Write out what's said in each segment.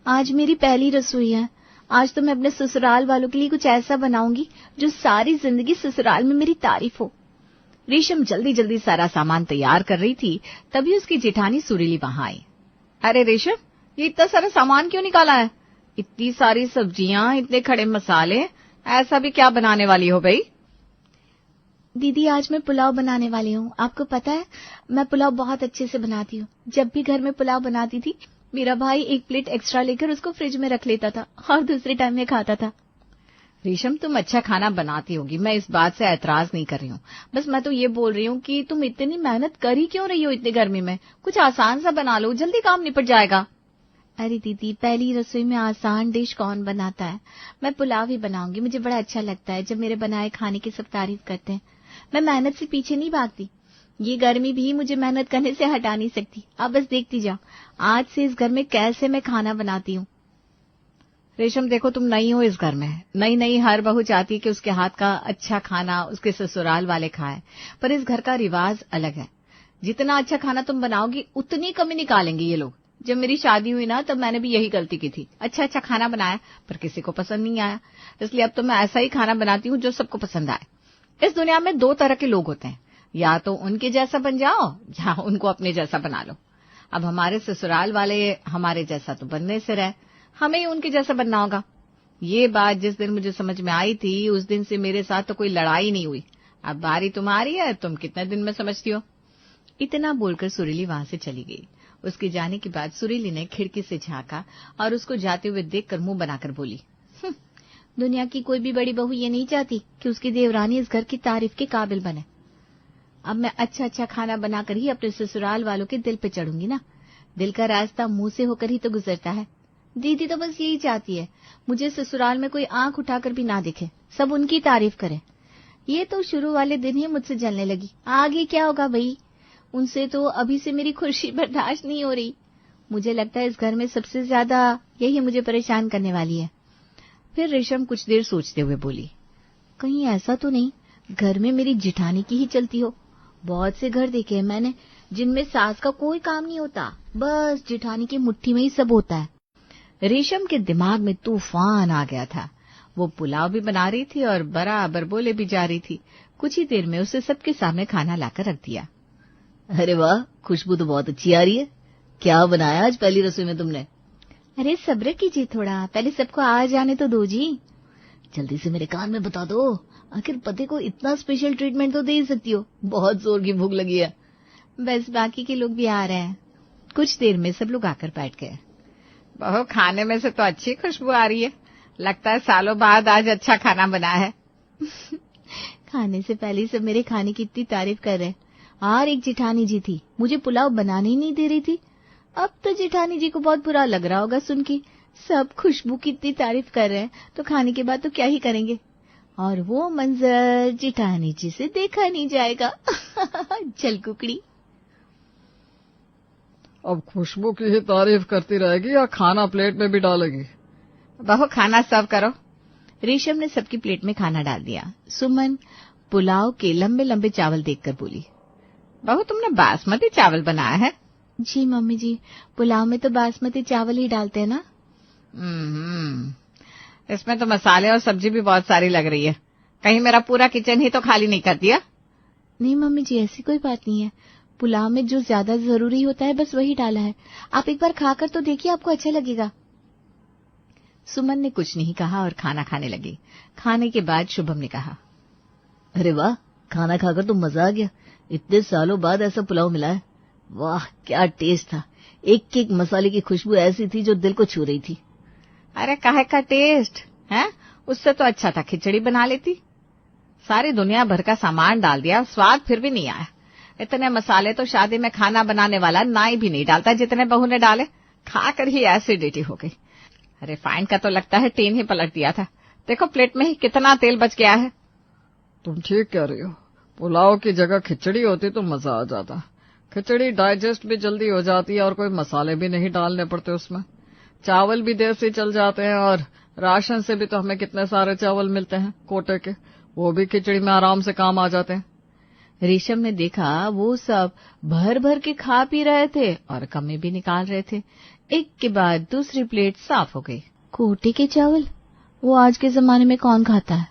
आज मेरी पहली रसोई है। आज तो मैं अपने ससुराल वालों के लिए कुछ ऐसा बनाऊंगी जो सारी जिंदगी ससुराल में मेरी तारीफ हो। रेशम जल्दी जल्दी सारा सामान तैयार कर रही थी, तभी उसकी जेठानी सुरीली वहां आई। अरे रेशम, ये इतना सारा सामान क्यों निकाला है? इतनी सारी सब्जियां, इतने खड़े मसाले, ऐसा भी क्या बनाने वाली हो भाई? दीदी, आज मैं पुलाव बनाने वाली हूँ। आपको पता है, मैं पुलाव बहुत अच्छे से बनाती हूँ। जब भी घर में पुलाव बनाती थी, मेरा भाई एक प्लेट एक्स्ट्रा लेकर उसको फ्रिज में रख लेता था और दूसरे टाइम में खाता था। रेशम, तुम अच्छा खाना बनाती होगी, मैं इस बात से ऐतराज नहीं कर रही हूँ। बस मैं तो ये बोल रही हूँ कि तुम इतनी मेहनत कर ही क्यों रही हो इतनी गर्मी में? कुछ आसान सा बना लो, जल्दी काम निपट जाएगा। अरे दीदी, पहली रसोई में आसान डिश कौन बनाता है? मैं पुलाव ही बनाऊंगी। मुझे बड़ा अच्छा लगता है जब मेरे बनाए खाने की सब तारीफ करते हैं। मैं मेहनत से पीछे नहीं भागती। ये गर्मी भी मुझे मेहनत करने से हटा नहीं सकती। आप बस देखती जाओ, आज से इस घर में कैसे मैं खाना बनाती हूँ। रेशम देखो, तुम नई हो इस घर में, नई नई हर बहू चाहती है कि उसके हाथ का अच्छा खाना उसके ससुराल वाले खाएं, पर इस घर का रिवाज अलग है। जितना अच्छा खाना तुम बनाओगी उतनी कमी निकालेंगे ये लोग। जब मेरी शादी हुई ना, तब मैंने भी यही गलती की थी। अच्छा अच्छा खाना बनाया, पर किसी को पसंद नहीं आया। इसलिए अब तो मैं ऐसा ही खाना बनाती हूँ जो सबको पसंद आए। इस दुनिया में दो तरह के लोग होते हैं, या तो उनके जैसा बन जाओ या उनको अपने जैसा बना लो। अब हमारे ससुराल वाले हमारे जैसा तो बनने से रहे, हमें ही उनके जैसा बनना होगा। ये बात जिस दिन मुझे समझ में आई थी, उस दिन से मेरे साथ तो कोई लड़ाई नहीं हुई। अब बारी तुम्हारी है, तुम कितने दिन में समझती हो? इतना बोलकर सुरीली वहां से चली गई। उसके जाने के बाद सुरीली ने खिड़की से झांका और उसको जाते हुए देखकर मुंह बनाकर बोली, दुनिया की कोई भी बड़ी बहू ये नहीं चाहती कि उसकी देवरानी इस घर की तारीफ के काबिल बने। अब मैं अच्छा अच्छा खाना बनाकर ही अपने ससुराल वालों के दिल पे चढ़ूंगी ना। दिल का रास्ता मुंह से होकर ही तो गुजरता है। दीदी तो बस यही चाहती है, मुझे ससुराल में कोई आंख उठाकर भी ना दिखे, सब उनकी तारीफ करे। ये तो शुरू वाले दिन ही मुझसे जलने लगी, आगे क्या होगा भाई? उनसे तो अभी से मेरी खुशी बर्दाश्त नहीं हो रही। मुझे लगता है इस घर में सबसे ज्यादा यही मुझे परेशान करने वाली है। फिर रेशम कुछ देर सोचते हुए बोली, कहीं ऐसा तो नहीं घर में मेरी जिठानी की ही चलती हो? बहुत से घर देखे हैं मैंने जिनमें सास का कोई काम नहीं होता, बस जिठानी की मुट्ठी में ही सब होता है। रेशम के दिमाग में तूफान आ गया था। वो पुलाव भी बना रही थी और बराबर बोले भी जा रही थी। कुछ ही देर में उसे सबके सामने खाना लाकर रख दिया। अरे वाह, खुशबू तो बहुत अच्छी आ रही है। क्या बनाया आज पहली रसोई में तुमने? अरे सब्र कीजिए थोड़ा, पहले सबको आ जाने तो दो जी। जल्दी से मेरे कान में बता दो, आखिर पति को इतना स्पेशल ट्रीटमेंट तो दे ही सकती हो। बहुत जोर की भूख लगी है। बस बाकी के लोग भी आ रहे हैं। कुछ देर में सब लोग आकर बैठ गए। बहू, खाने में से तो अच्छी खुशबू आ रही है। लगता है सालों बाद आज अच्छा खाना बना है। खाने से पहले सब मेरे खाने की इतनी तारीफ कर रहे हैं। और एक जिठानी जी थी, मुझे पुलाव बनाने ही नहीं दे रही थी। अब तो जिठानी जी को बहुत बुरा लग रहा होगा सुन के। सब खुशबू की इतनी तारीफ कर रहे हैं तो खाने के बाद तो क्या ही करेंगे। और वो मंजर जिठानी जी से देखा नहीं जाएगा। चल कुकड़ी। अब खुशबू की ही तारीफ करती रहेगी या खाना प्लेट में भी डालेगी? बहू, खाना सर्व करो। रेशम ने सबकी प्लेट में खाना डाल दिया। सुमन पुलाव के लंबे लंबे चावल देखकर बोली, बहू, तुमने बासमती चावल बनाया है? जी मम्मी जी, पुलाव में तो बासमती चावल ही डालते हैं ना। इसमें तो मसाले और सब्जी भी बहुत सारी लग रही है। कहीं मेरा पूरा किचन ही तो खाली नहीं कर दिया? नहीं मम्मी जी, ऐसी कोई बात नहीं है। पुलाव में जो ज्यादा जरूरी होता है बस वही डाला है। आप एक बार खाकर तो देखिए, आपको अच्छा लगेगा। सुमन ने कुछ नहीं कहा और खाना खाने लगी। खाने के बाद शुभम ने कहा, अरे वाह, खाना खाकर तो मजा आ गया। इतने सालों बाद ऐसा पुलाव मिला है। वाह, क्या टेस्ट था। एक एक मसाले की खुशबू ऐसी थी जो दिल को छू रही थी। अरे काहे का टेस्ट है, उससे तो अच्छा था खिचड़ी बना लेती। सारी दुनिया भर का सामान डाल दिया, स्वाद फिर भी नहीं आया। इतने मसाले तो शादी में खाना बनाने वाला नाई भी नहीं डालता जितने बहू ने डाले। खाकर ही एसिडिटी हो गई। रिफाइंड का तो लगता है टीन ही पलट दिया था। देखो प्लेट में ही कितना तेल बच गया है। तुम ठीक कह रही हो, पुलाव की जगह खिचड़ी होती तो मजा आ जाता। खिचड़ी डाइजेस्ट भी जल्दी हो जाती है और कोई मसाले भी नहीं डालने पड़ते उसमें। चावल भी देर से चल जाते हैं और राशन से भी तो हमें कितने सारे चावल मिलते हैं कोटे के, वो भी खिचड़ी में आराम से काम आ जाते हैं। रेशम ने देखा वो सब भर भर के खा पी रहे थे और कमी भी निकाल रहे थे। एक के बाद दूसरी प्लेट साफ हो गई। कोटे के चावल, वो आज के जमाने में कौन खाता है?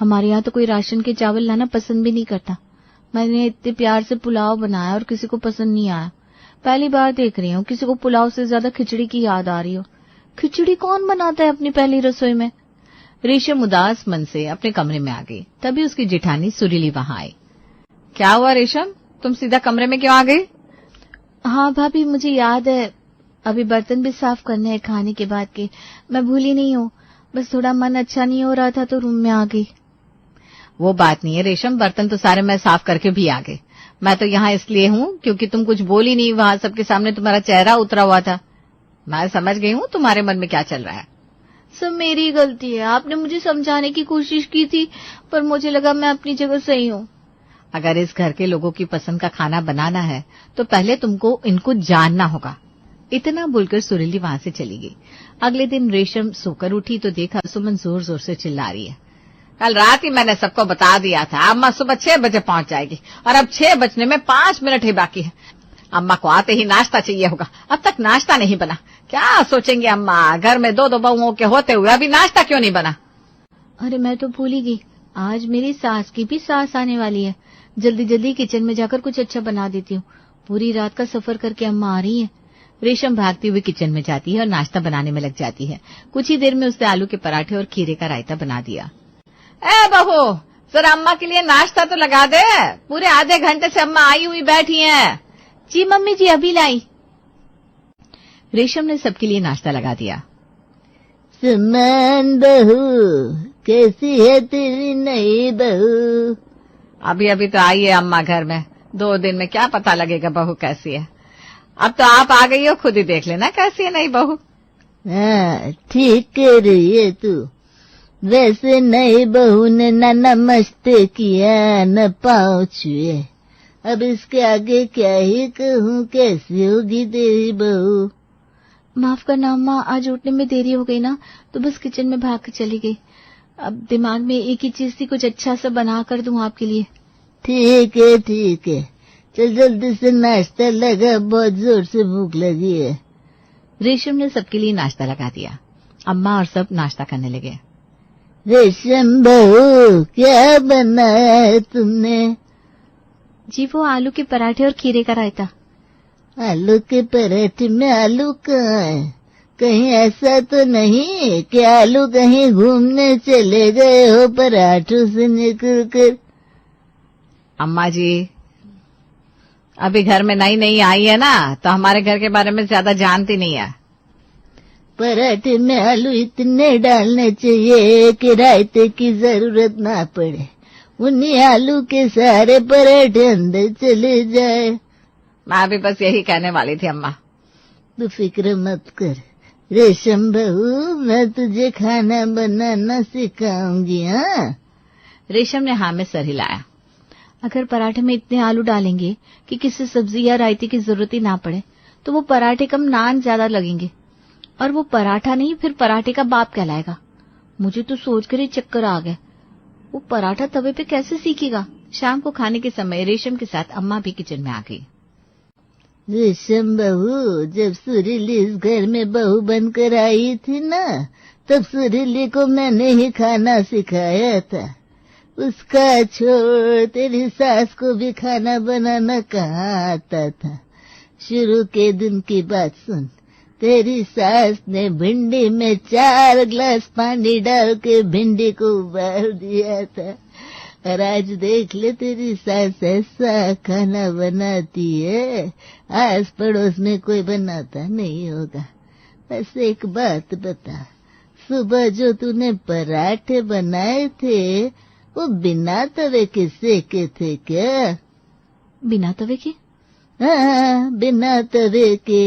हमारे यहाँ तो कोई राशन के चावल लाना पसंद भी नहीं करता। मैंने इतने प्यार से पुलाव बनाया और किसी को पसंद नहीं आया। पहली बार देख रही हूँ किसी को पुलाव से ज्यादा खिचड़ी की याद आ रही हो। खिचड़ी कौन बनाता है अपनी पहली रसोई में? रेशम उदास मन से अपने कमरे में आ गई। तभी उसकी जेठानी सुरीली वहां आई। क्या हुआ रेशम, तुम सीधा कमरे में क्यों आ गई? हाँ भाभी, मुझे याद है, अभी बर्तन भी साफ करने हैं खाने के बाद के। मैं भूली नहीं हूँ, बस थोड़ा मन अच्छा नहीं हो रहा था तो रूम में आ गई। वो बात नहीं है रेशम, बर्तन तो सारे मैं साफ करके भी आ गई। मैं तो यहाँ इसलिए हूँ क्योंकि तुम कुछ बोली नहीं, वहां सबके सामने तुम्हारा चेहरा उतरा हुआ था। मैं समझ गई हूँ तुम्हारे मन में क्या चल रहा है। सब मेरी गलती है। आपने मुझे समझाने की कोशिश की थी, पर मुझे लगा मैं अपनी जगह सही हूँ। अगर इस घर के लोगों की पसंद का खाना बनाना है तो पहले तुमको इनको जानना होगा। इतना बोलकर सुरीली वहां से चली गई। अगले दिन रेशम सोकर उठी तो देखा सुमन जोर जोर से चिल्ला रही है। कल रात ही मैंने सबको बता दिया था अम्मा सुबह 6 बजे पहुंच जाएगी और अब 6 बजने में 5 मिनट ही बाकी है। अम्मा को आते ही नाश्ता चाहिए होगा, अब तक नाश्ता नहीं बना। क्या सोचेंगे अम्मा, घर में 2 बहुओं के होते हुए अभी नाश्ता क्यों नहीं बना? अरे मैं तो भूल ही गई, आज मेरी सास की भी सास आने वाली है। जल्दी जल्दी किचन में जाकर कुछ अच्छा बना देती हूँ। पूरी रात का सफर करके अम्मा आ रही है। रेशम भागती हुई किचन में जाती है और नाश्ता बनाने में लग जाती है। कुछ ही देर में उसने आलू के पराठे और खीरे का रायता बना दिया। ए बहू, जरा अम्मा के लिए नाश्ता तो लगा दे, पूरे आधे घंटे से अम्मा आई हुई बैठी हैं। जी मम्मी जी, अभी लाई। रेशम ने सबके लिए नाश्ता लगा दिया। सुमन बहू, कैसी है तेरी नई बहू? अभी अभी तो आई है अम्मा घर में, 2 दिन में क्या पता लगेगा बहू कैसी है। अब तो आप आ गई हो, खुद ही देख लेना कैसी है नई बहू। हाँ, ठीक कह रही है तू। वैसे नई बहू ने न नमस्ते किया न पाँव छुए। अब इसके आगे क्या ही कहूँ, कैसी होगी तेरी बहू? माफ करना अम्मा, आज उठने में देरी हो गई ना तो बस किचन में भाग कर चली गई। अब दिमाग में एक ही चीज थी, कुछ अच्छा सा बना कर दूं आपके लिए। ठीक है ठीक है, चल जल्दी से नाश्ता लगा, बहुत जोर से भूख लगी है। रेशम ने सबके लिए नाश्ता लगा दिया। अम्मा और सब नाश्ता करने लगे। रेशम बहू, क्या बनाया है तुमने? जी वो आलू के पराठे और खीरे का रायता। आलू के पराठे में आलू कहाँ है? कहीं ऐसा तो नहीं कि आलू कहीं घूमने चले गए हो पराठों से निकल कर? अम्मा जी अभी घर में नई नई आई है ना, तो हमारे घर के बारे में ज्यादा जानती नहीं है। पराठे में आलू इतने डालने चाहिए कि रायते की जरूरत ना पड़े। उन्हीं आलू के सारे पराठे अंदर चले जाए। मैं भी बस यही कहने वाली थी अम्मा। तू फिक्र मत कर रेशम बहू, मैं तुझे खाना बनाना सिखाऊंगी। हाँ, रेशम ने हाँ में सर हिलाया। अगर पराठे में इतने आलू डालेंगे कि किसी सब्जी या रायते की जरूरत ही ना पड़े तो वो पराठे कम नान ज्यादा लगेंगे, और वो पराठा नहीं फिर पराठे का बाप कहलाएगा। मुझे तो सोचकर ही चक्कर आ गए, वो पराठा तवे पे कैसे सीखेगा। शाम को खाने के समय रेशम के साथ अम्मा भी किचन में आ गई। रेशम बहू, जब सुरीली इस घर में बहू बनकर आई थी ना, तब सुरीली को मैंने ही खाना सिखाया था। उसका छोड़ तेरी सास को भी खाना बनाना कहाँ आता था। शुरू के दिन की बात सुन, तेरी सास ने भिंडी में 4 गिलास पानी डाल के भिंडी को उबाल दिया था, और आज देख ले तेरी सास ऐसा खाना बनाती है, आस पड़ोस में कोई बनाता नहीं होगा। बस एक बात बता, सुबह जो तूने पराठे बनाए थे वो बिना तवे के सेके थे क्या? बिना तवे के? हाँ, बिना तवे के।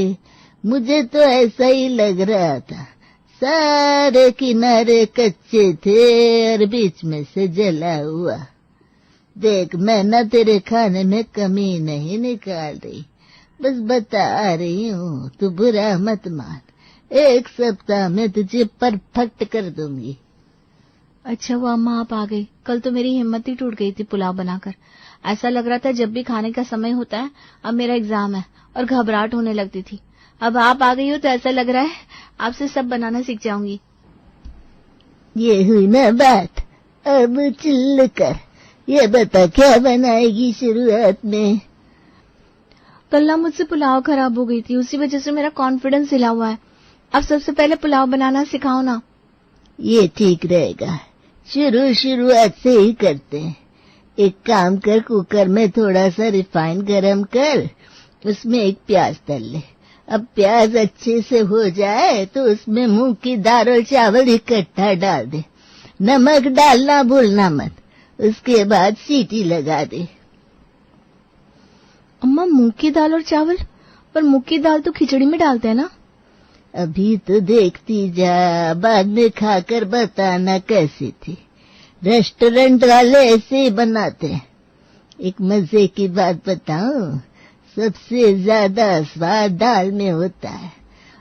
मुझे तो ऐसा ही लग रहा था। सारे किनारे कच्चे थे और बीच में से जला हुआ। देख, मैं न तेरे खाने में कमी नहीं निकाल रही, बस बता रही हूँ, तू बुरा मत मान। 1 सप्ताह में तुझे परफेक्ट कर दूंगी। अच्छा वो अम्मा आप आ गई। कल तो मेरी हिम्मत ही टूट गई थी पुलाव बनाकर। ऐसा लग रहा था जब भी खाने का समय होता है अब मेरा एग्जाम है, और घबराहट होने लगती थी। अब आप आ गई हो तो ऐसा लग रहा है आपसे सब बनाना सीख जाऊंगी। ये हुई ना बात। अब चिल्ल कर, ये बता क्या बनाएगी शुरुआत में? कल ना मुझसे पुलाव खराब हो गई थी, उसी वजह से मेरा कॉन्फिडेंस हिला हुआ है। अब सबसे पहले पुलाव बनाना सिखाओ ना। ये ठीक रहेगा, शुरुआत से ही करते हैं। एक काम कर, कुकर में थोड़ा सा रिफाइन गरम कर, उसमें एक प्याज तल ले। अब प्याज अच्छे से हो जाए तो उसमें मूंग की दाल और चावल इकट्ठा डाल दे। नमक डालना भूलना मत। उसके बाद सीटी लगा दे। अम्मा, मूंग की दाल और चावल? पर मूंग की दाल तो खिचड़ी में डालते हैं ना। अभी तो देखती जा, बाद में खाकर बताना कैसी थी। रेस्टोरेंट वाले ऐसे ही बनाते हैं। एक मजे की बात बताऊं, सबसे ज्यादा स्वाद दाल में होता है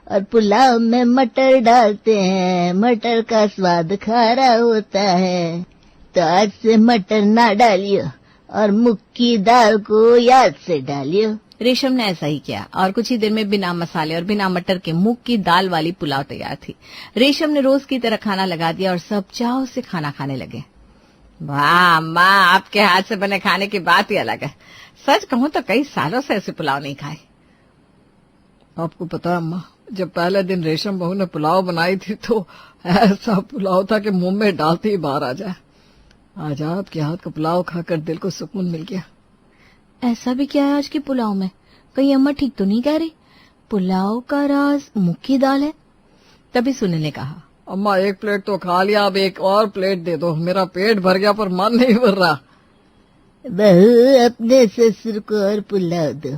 और पुलाव में मटर डालते हैं। मटर का स्वाद खारा होता है, तो आज से मटर ना डालियो और मूंग की दाल को याद से डालियो। रेशम ने ऐसा ही किया और कुछ ही देर में बिना मसाले और बिना मटर के मूंग की दाल वाली पुलाव तैयार थी। रेशम ने रोज की तरह खाना लगा दिया और सब चाव से खाना खाने लगे। वाह अम्मा, आपके हाथ से बने खाने की बात ही अलग है। सच कहूं तो कई सालों से ऐसे पुलाव नहीं खाए। आपको पता है अम्मा, जब पहले दिन रेशम बहू ने पुलाव बनाई थी तो ऐसा पुलाव था कि मुंह में डालते ही बाहर आ जाए। आज आपके हाथ का पुलाव खाकर दिल को सुकून मिल गया। ऐसा भी क्या है आज के पुलाव में? कहीं अम्मा ठीक तो नहीं कह रही? पुलाव का राज मूंग की दाल है। तभी सुनील ने कहा, अम्मा एक प्लेट तो खा लिया, अब एक और प्लेट दे दो। मेरा पेट भर गया पर मन नहीं भर रहा। बहू, अपने ससुर को और पुलाव दो।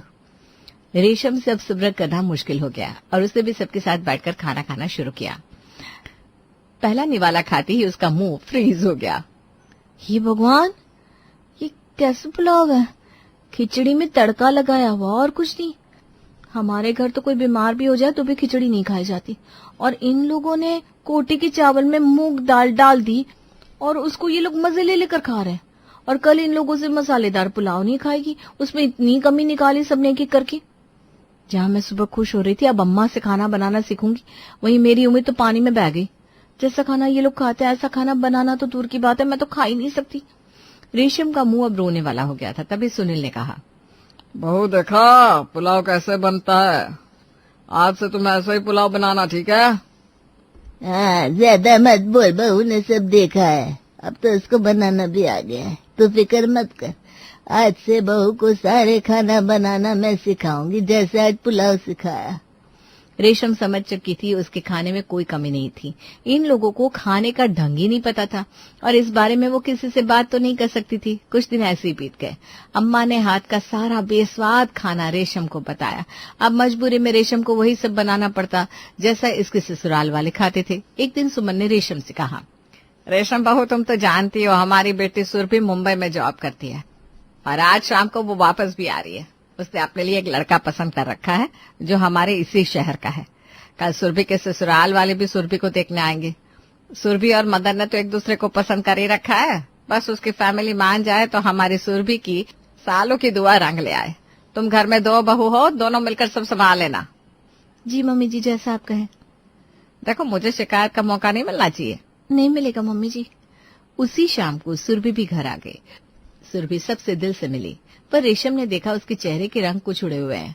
रेशम से अब सब्र करना मुश्किल हो गया और उसने भी सबके साथ बैठकर खाना खाना शुरू किया। पहला निवाला खाते ही उसका मुंह फ्रीज हो गया। ये भगवान, ये कैसे पुलाव है? खिचड़ी में तड़का लगाया हुआ और कुछ नहीं। हमारे घर तो कोई बीमार भी हो जाए तो भी खिचड़ी नहीं खाई जाती, और इन लोगों ने कोटे के चावल में मूंग दाल डाल दी और उसको ये लोग मजे ले लेकर खा रहे हैं। और कल इन लोगों से मसालेदार पुलाव नहीं खाएगी, उसमें इतनी कमी निकाली सबने एक एक करके। जहां मैं सुबह खुश हो रही थी अब अम्मा से खाना बनाना सीखूंगी, वहीं मेरी उम्मीद तो पानी में बह गई। जैसा खाना ये लोग खाते हैं ऐसा खाना बनाना तो दूर की बात है, मैं तो खा ही नहीं सकती। रेशम का मुंह अब रोने वाला हो गया था। तभी सुनील ने कहा, बहू देखा पुलाव कैसे बनता है। आज से तुम ऐसा ही पुलाव बनाना, ठीक है? हाँ, ज्यादा मत बोल, बहू ने सब देखा है। अब तो उसको बनाना भी आ गया है, तो फिक्र मत कर। आज से बहू को सारे खाना बनाना मैं सिखाऊंगी, जैसे आज पुलाव सिखाया। रेशम समझ चुकी थी उसके खाने में कोई कमी नहीं थी। इन लोगों को खाने का ढंग ही नहीं पता था और इस बारे में वो किसी से बात तो नहीं कर सकती थी। कुछ दिन ऐसे ही बीत गए। अम्मा ने हाथ का सारा बेस्वाद खाना रेशम को बताया। अब मजबूरी में रेशम को वही सब बनाना पड़ता जैसा इसके ससुराल वाले खाते थे। एक दिन सुमन ने रेशम से कहा, रेशम बहू तुम तो जानती हो हमारी बेटी सुरभि मुंबई में जॉब करती है और आज शाम को वो वापस भी आ रही है। उसने अपने लिए एक लड़का पसंद कर रखा है जो हमारे इसी शहर का है। कल सुरभि के ससुराल वाले भी सुरभि को देखने आएंगे। सुरभि और मदन ने तो एक दूसरे को पसंद कर ही रखा है। बस उसकी फैमिली मान जाए तो हमारी सुरभि की सालों की दुआ रंग ले आए। तुम घर में 2 बहू हो, दोनों मिलकर सब संभाल लेना। जी मम्मी जी, जैसा आप कहें। देखो मुझे शिकायत का मौका नहीं मिलना चाहिए। नहीं मिलेगा मम्मी जी। उसी शाम को सुरभि भी घर आ गई। सुरभि सबसे दिल से मिली, पर रेशम ने देखा उसके चेहरे के रंग कुछ उड़े हुए हैं।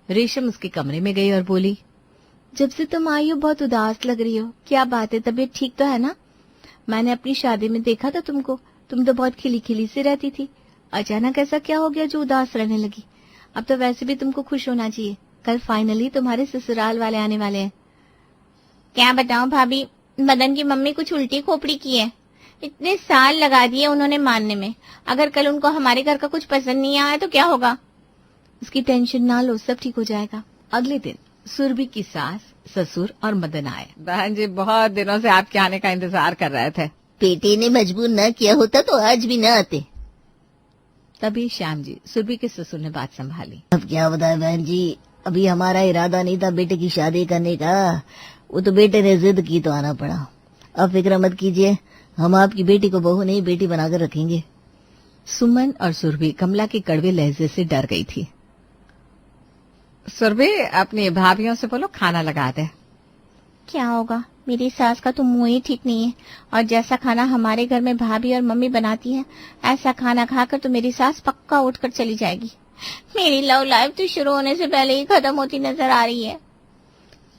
रेशम उसके कमरे में गई और बोली, जब से तुम आई हो बहुत उदास लग रही हो। क्या बात है, तबीयत ठीक तो है ना? मैंने अपनी शादी में देखा था तुमको, तुम तो बहुत खिली खिली से रहती थी। अचानक ऐसा क्या हो गया जो उदास रहने लगी? अब तो वैसे भी तुमको खुश होना चाहिए, कल फाइनली तुम्हारे ससुराल वाले आने वाले हैं। क्या बताऊं भाभी, मदन की मम्मी कुछ उल्टी खोपड़ी की है। इतने साल लगा दिए उन्होंने मानने में। अगर कल उनको हमारे घर का कुछ पसंद नहीं आया तो क्या होगा? उसकी टेंशन ना लो, सब ठीक हो जाएगा। अगले दिन सुरभि की सास, ससुर और मदन आए। बहन जी बहुत दिनों से आपके आने का इंतजार कर रहे थे। बेटे ने मजबूर न किया होता तो आज भी न आते। तभी श्याम जी, सुरभि के ससुर ने बात संभाली। अब क्या बताए बहन जी, अभी हमारा इरादा नहीं था बेटे की शादी करने का। वो तो बेटे ने जिद की तो आना पड़ा। अब फिक्र मत कीजिए, हम आपकी बेटी को बहू नहीं बेटी बनाकर रखेंगे। सुमन और सुरभि कमला के कड़वे लहजे से डर गई थी। सुरभि, अपनी भाभियों से बोलो खाना लगा दे। क्या होगा, मेरी सास का तो मुंह ही ठीक नहीं है, और जैसा खाना हमारे घर में भाभी और मम्मी बनाती है, ऐसा खाना खाकर तो मेरी सास पक्का उठकर चली जाएगी। मेरी लव लाइफ तो शुरू होने से पहले ही खत्म होती नजर आ रही है।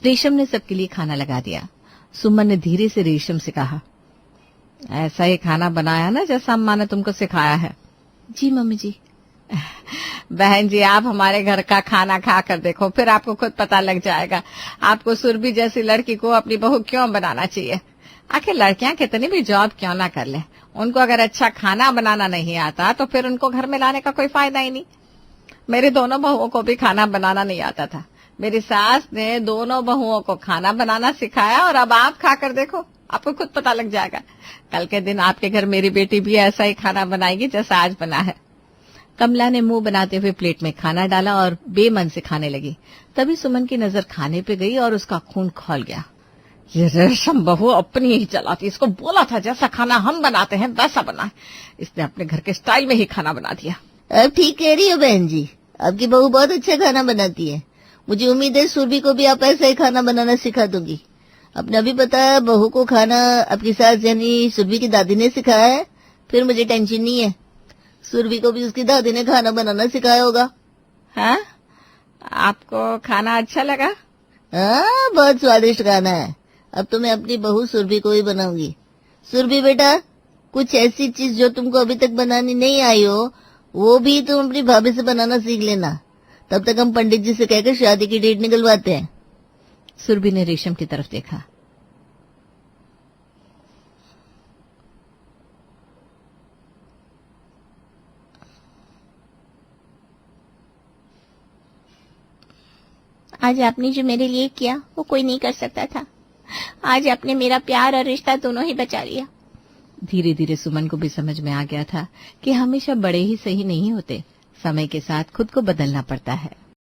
रेशम ने सबके लिए खाना लगा दिया। सुमन ने धीरे से रेशम से कहा, ऐसा ही खाना बनाया ना जैसा अम्मा ने तुमको सिखाया है। जी मम्मी जी। बहन जी, आप हमारे घर का खाना खा कर देखो, फिर आपको खुद पता लग जाएगा आपको सुरभि जैसी लड़की को अपनी बहू क्यों बनाना चाहिए। आखिर लड़कियां कितनी भी जॉब क्यों ना कर ले, उनको अगर अच्छा खाना बनाना नहीं आता तो फिर उनको घर में लाने का कोई फायदा ही नहीं। मेरी दोनों बहुओं को भी खाना बनाना नहीं आता था। मेरी सास ने दोनों बहुओं को खाना बनाना सिखाया, और अब आप खाकर देखो, आपको खुद पता लग जाएगा। कल के दिन आपके घर मेरी बेटी भी ऐसा ही खाना बनाएगी जैसा आज बना है। कमला ने मुंह बनाते हुए प्लेट में खाना डाला और बेमन से खाने लगी। तभी सुमन की नजर खाने पे गई और उसका खून खौल गया। ये रेशम बहू अपनी ही चलाती, इसको बोला था जैसा खाना हम बनाते हैं वैसा बना, इसने अपने घर के स्टाइल में ही खाना बना दिया। अब ठीक कह रही हो बहन जी, आपकी बहू बहुत अच्छा खाना बनाती है। मुझे उम्मीद है सुरभि को भी आप ऐसा ही खाना बनाना सिखा दोगी। अपना भी पता है बहू को खाना आपकी सास यानी सुरभि की दादी ने सिखाया है, फिर मुझे टेंशन नहीं है। सुरभि को भी उसकी दादी ने खाना बनाना सिखाया होगा। हाँ, आपको खाना अच्छा लगा? हाँ, बहुत स्वादिष्ट खाना है। अब तो मैं अपनी बहू सुरभि को ही बनाऊंगी। सुरभि बेटा, कुछ ऐसी चीज जो तुमको अभी तक बनानी नहीं आई हो वो भी तुम अपनी भाभी से बनाना सीख लेना। तब तक हम पंडित जी से कहकर शादी की डेट निकलवाते हैं। सुरभि ने रेशम की तरफ देखा। आज आपने जो मेरे लिए किया वो कोई नहीं कर सकता था। आज आपने मेरा प्यार और रिश्ता दोनों ही बचा लिया। धीरे धीरे सुमन को भी समझ में आ गया था कि हमेशा बड़े ही सही नहीं होते, समय के साथ खुद को बदलना पड़ता है।